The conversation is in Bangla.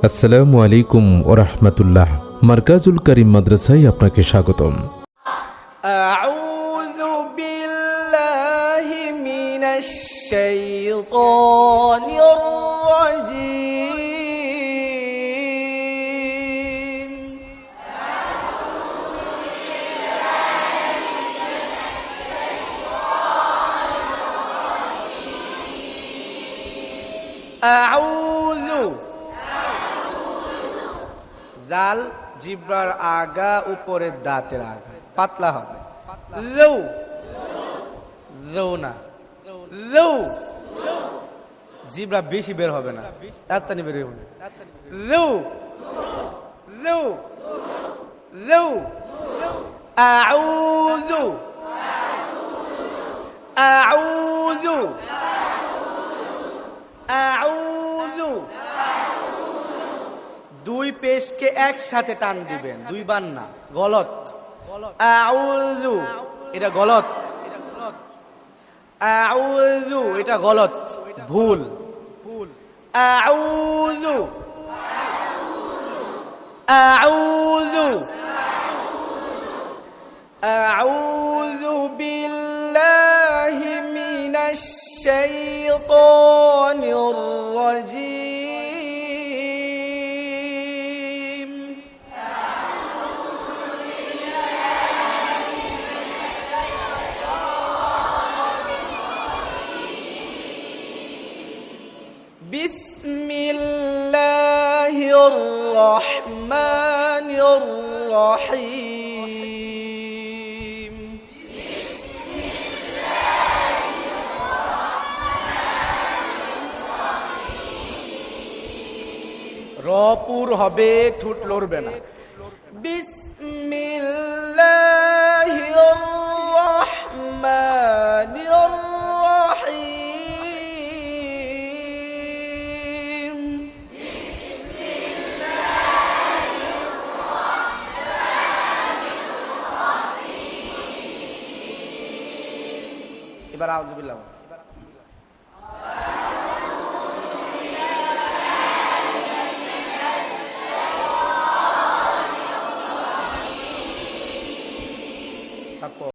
আসসালামু আলাইকুম ওয়া রাহমাতুল্লাহ। মারকাজুল কারীম মাদ্রাসায় আপনাকে স্বাগতম। আউযু বিল্লাহি মিনাশ শাইতানির রাজীম। আউযু জাল জিব্রার আগা উপরের দাঁতের আগা পাতলা হবে। লৌ লৌ না লৌ, জিব্রা বেশি বের হবে না, তাড়াতাড়ি বের হবে। লৌ লৌ লৌ। আউযু আউযু আউযু। দুই পেশকে একসাথে টান দিবেন, দুইবার না, গলত। আউযু এটা গলত, আউযু এটা গলত, ভুল। আউযু আউযু আউযু বিল্লাহি মিনাশ শাইতানির রাজীম। বিসমিল্লাহির রহমানির রহিম। রপুর হবে, ঠোঁট লড়বে না। বিসমিল্লাহির রহমানির রহিম। এবার আউযু বিল্লাহ।